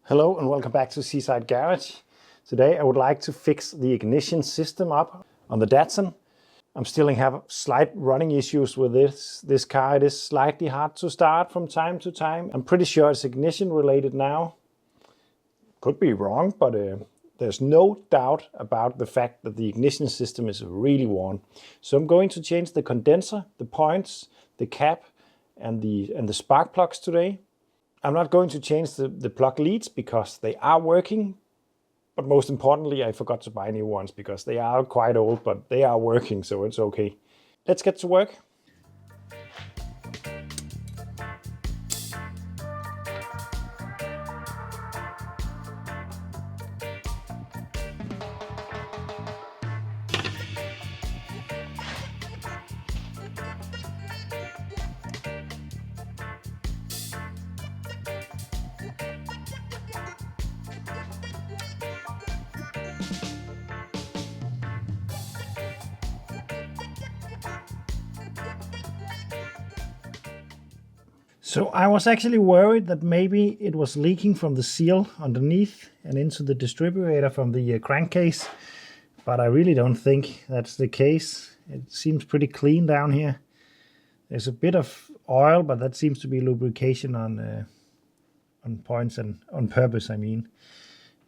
Hello and welcome back to Seaside Garage. Today I would like to fix the ignition system up on the Datsun. I'm still have slight running issues with this car. It is slightly hard to start from time to time. I'm pretty sure it's ignition related now. Could be wrong, but there's no doubt about the fact that the ignition system is really worn. So I'm going to change the condenser, the points, the cap and the spark plugs today. I'm not going to change the plug leads because they are working, but most importantly I forgot to buy new ones because they are quite old, but they are working, so it's okay. Let's get to work. So I was actually worried that maybe it was leaking from the seal underneath and into the distributor from the crankcase, but I really don't think that's the case. It seems pretty clean down here. There's a bit of oil, but that seems to be lubrication on points and on purpose, I mean.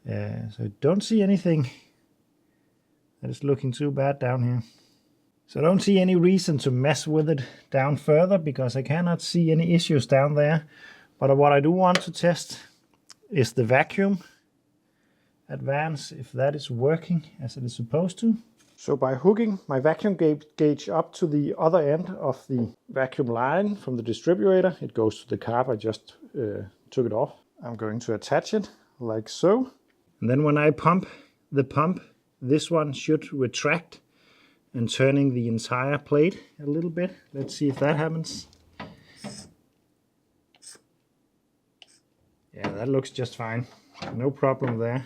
So I don't see anything that is looking too bad down here. So I don't see any reason to mess with it down further because I cannot see any issues down there. But what I do want to test is the vacuum advance, if that is working as it is supposed to. So by hooking my vacuum gauge up to the other end of the vacuum line from the distributor, it goes to the carb. I just took it off. I'm going to attach it like so. And then when I pump the pump, this one should retract and turning the entire plate a little bit. Let's see if that happens. Yeah, that looks just fine. No problem there.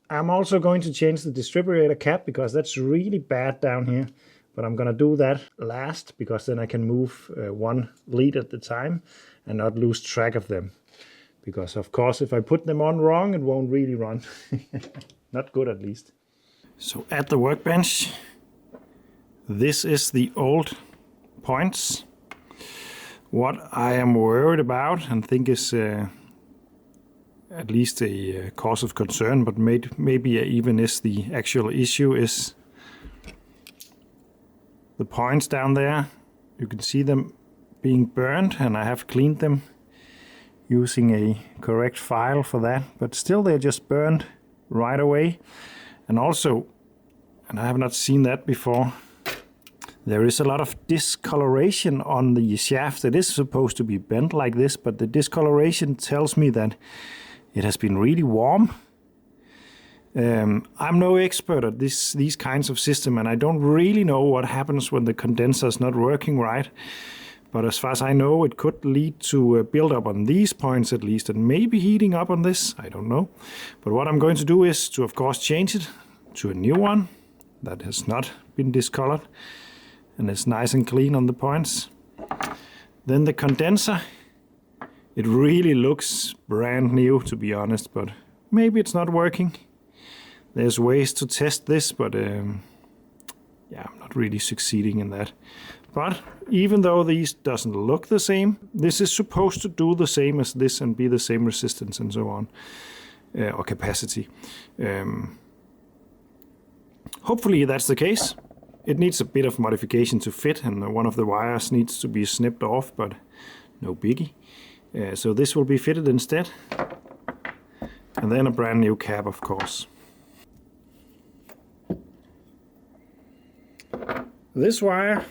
I'm also going to change the distributor cap because that's really bad down here. But I'm gonna do that last because then I can move one lead at the time and not lose track of them. Because of course if I put them on wrong, it won't really run. Not good at least. So at the workbench, this is the old points. What I am worried about and think is at least a cause of concern, but maybe even is the actual issue, is the points down there. You can see them being burned, and I have cleaned them using a correct file for that, but still they're just burned right away. And also, and I have not seen that before, there is a lot of discoloration on the shaft. It is supposed to be bent like this, but the discoloration tells me that it has been really warm. I'm no expert at these kinds of systems, and I don't really know what happens when the condenser is not working right. But as far as I know, it could lead to a build-up on these points at least, and maybe heating up on this, I don't know. But what I'm going to do is to, of course, change it to a new one that has not been discolored and is nice and clean on the points. Then the condenser, it really looks brand new, to be honest, but maybe it's not working. There's ways to test this, but yeah, I'm not really succeeding in that. But even though these doesn't look the same, this is supposed to do the same as this and be the same resistance and so on, or capacity. Hopefully that's the case. It needs a bit of modification to fit, and one of the wires needs to be snipped off, but no biggie. So this will be fitted instead. And then a brand new cap, of course. This wire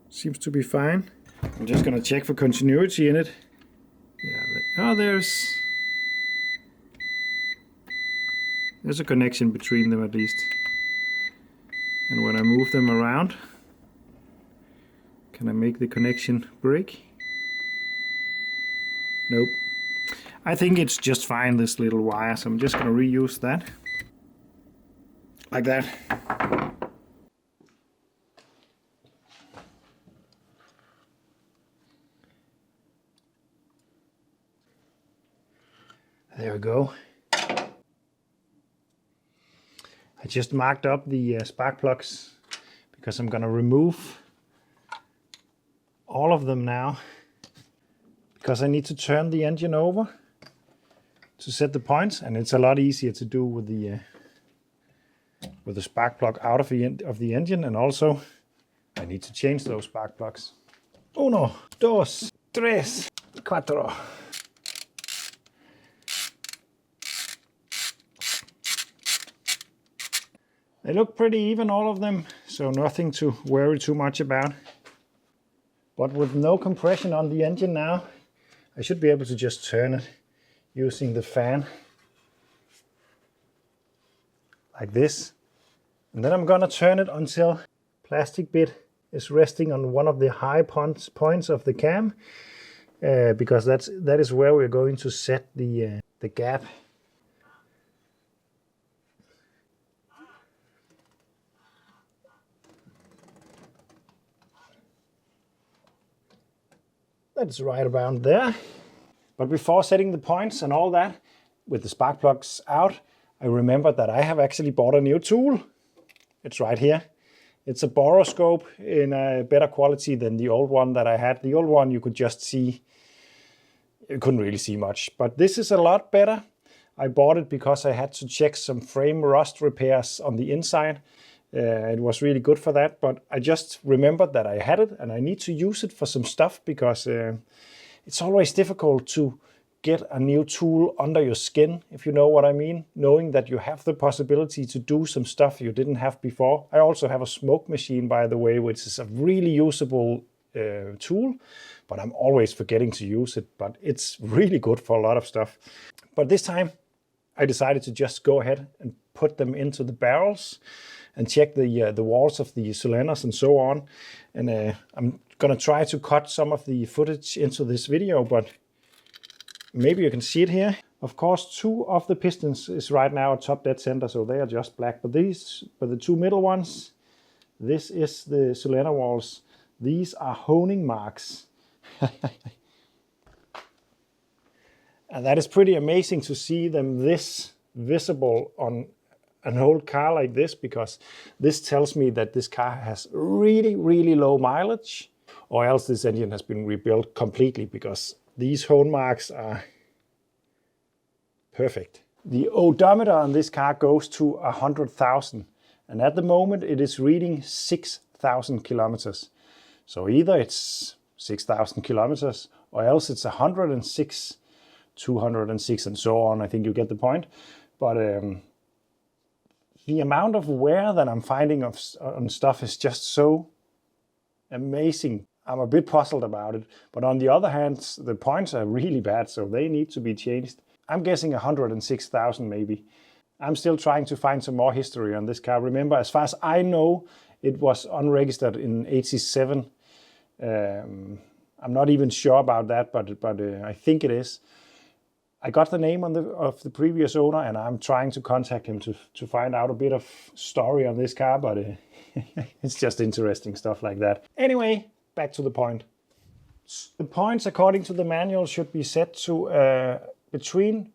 seems to be fine. I'm just gonna check for continuity in it. Yeah, there's a connection between them at least. And when I move them around, can I make the connection break? Nope. I think it's just fine, this little wire, so I'm just gonna reuse that. Like that. There we go. I just marked up the spark plugs because I'm gonna remove all of them now, because I need to turn the engine over to set the points, and it's a lot easier to do with the spark plug out of the engine, and also I need to change those spark plugs. 1, 2, 3, 4. They look pretty even, all of them, so nothing to worry too much about. But with no compression on the engine now, I should be able to just turn it using the fan like this. And then I'm gonna turn it until plastic bit is resting on one of the high points of the cam, because that is where we're going to set the gap. That's right around there. But before setting the points and all that, with the spark plugs out, I remembered that I have actually bought a new tool. It's right here. It's a Borescope in a better quality than the old one that I had. The old one you could just see, you couldn't really see much. But this is a lot better. I bought it because I had to check some frame rust repairs on the inside. It was really good for that, but I just remembered that I had it and I need to use it for some stuff, because it's always difficult to get a new tool under your skin, if you know what I mean, knowing that you have the possibility to do some stuff you didn't have before. I also have a smoke machine, by the way, which is a really usable tool, but I'm always forgetting to use it, but it's really good for a lot of stuff. But this time I decided to just go ahead and put them into the barrels and check the walls of the cylinders and so on. And I'm gonna try to cut some of the footage into this video, but maybe you can see it here. Of course, 2 of the pistons is right now at top dead center, so they are just black. But the 2 middle ones, this is the cylinder walls. These are honing marks. And that is pretty amazing to see them this visible on an old car like this, because this tells me that this car has really, really low mileage, or else this engine has been rebuilt completely, because these hone marks are perfect. The odometer on this car goes to 100,000, and at the moment it is reading 6,000 kilometers. So either it's 6,000 kilometers, or else it's 106, 206, and so on. I think you get the point. But the amount of wear that I'm finding on stuff is just so amazing. I'm a bit puzzled about it. But on the other hand, the points are really bad, so they need to be changed. I'm guessing 106,000 maybe. I'm still trying to find some more history on this car. Remember, as far as I know, it was unregistered in 87. I'm not even sure about that, but I think it is. I got the name of the previous owner, and I'm trying to contact him to find out a bit of story on this car, but it's just interesting stuff like that. Anyway, back to the point. The points, according to the manual, should be set to between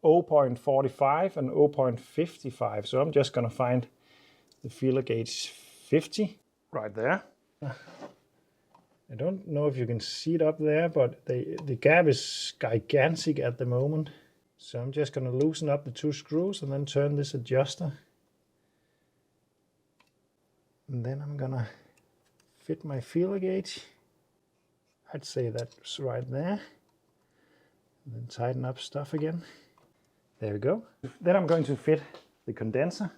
0.45 and 0.55. So I'm just going to find the feeler gauge 50 right there. I don't know if you can see it up there, but the gap is gigantic at the moment. So I'm just going to loosen up the 2 screws and then turn this adjuster. And then I'm going to fit my feeler gauge. I'd say that's right there. And then tighten up stuff again. There we go. Then I'm going to fit the condenser.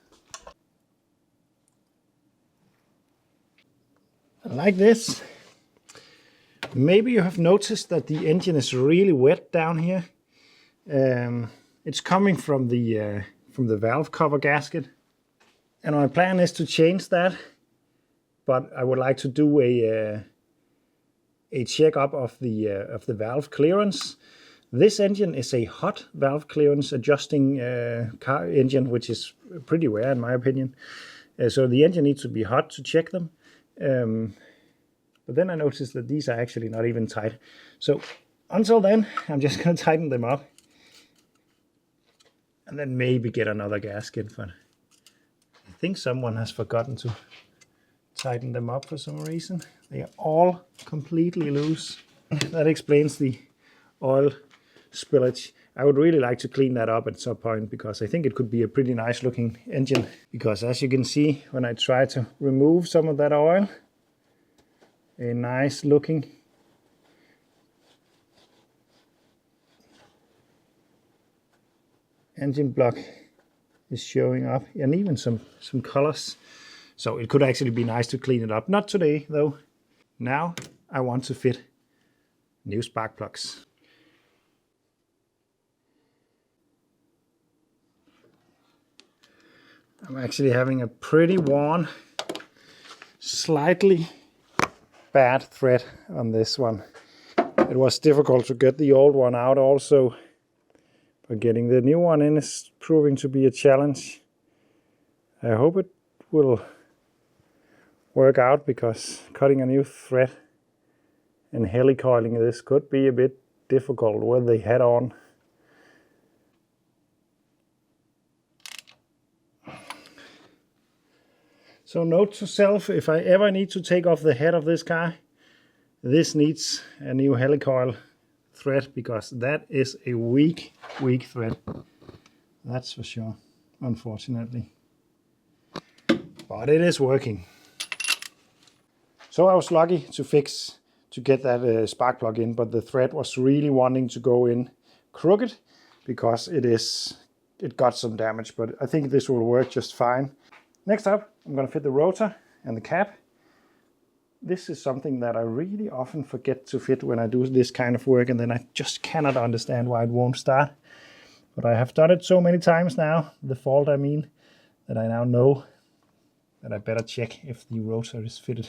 Like this. Maybe you have noticed that the engine is really wet down here. It's coming from the valve cover gasket, and my plan is to change that. But I would like to do a checkup of the valve clearance. This engine is a hot valve clearance adjusting car engine, which is pretty rare in my opinion. So the engine needs to be hot to check them. But then I noticed that these are actually not even tight. So until then, I'm just going to tighten them up. and then maybe get another gasket, but I think someone has forgotten to tighten them up for some reason. They are all completely loose. That explains the oil spillage. I would really like to clean that up at some point because I think it could be a pretty nice looking engine. Because as you can see, when I try to remove some of that oil, a nice looking engine block is showing up, and even some colors. So it could actually be nice to clean it up. Not today though. Now I want to fit new spark plugs. I'm actually having a pretty worn, slightly bad thread on this one. It was difficult to get the old one out also, but getting the new one in is proving to be a challenge. I hope it will work out, because cutting a new thread and helicoiling this could be a bit difficult with the head on. So note to self, if I ever need to take off the head of this car, this needs a new helicoil thread, because that is a weak thread. That's for sure, unfortunately. But it is working. So I was lucky to get that spark plug in, but the thread was really wanting to go in crooked because it got some damage, but I think this will work just fine. Next up, I'm going to fit the rotor and the cap. This is something that I really often forget to fit when I do this kind of work, and then I just cannot understand why it won't start. But I have done it so many times now, the fault I mean, that I now know that I better check if the rotor is fitted.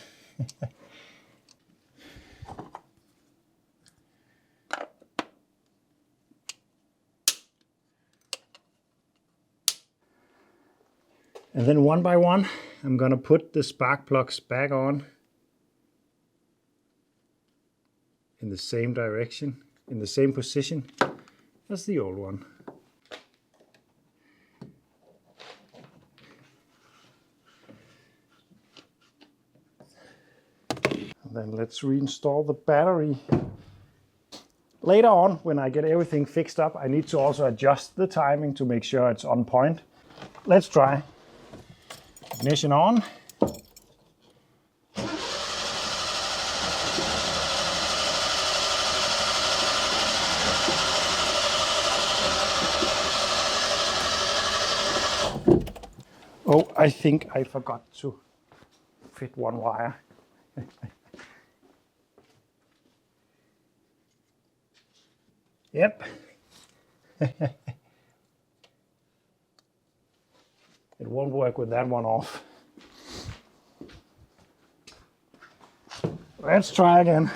And then one by one, I'm going to put the spark plugs back on in the same direction, in the same position as the old one. And then let's reinstall the battery. Later on, when I get everything fixed up, I need to also adjust the timing to make sure it's on point. Let's try. Ignition on. Oh, I think I forgot to fit one wire. Yep. It won't work with that one off. Let's try again.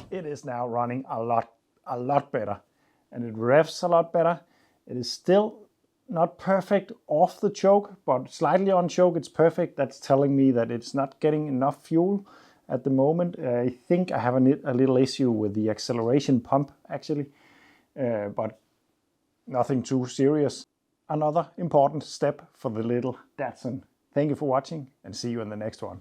It is now running a lot better, and it revs a lot better. It is still not perfect off the choke, but slightly on choke it's perfect. That's telling me that it's not getting enough fuel at the moment. I think I have a little issue with the acceleration pump actually, but nothing too serious. Another important step for the little Datsun. Thank you for watching, and see you in the next one.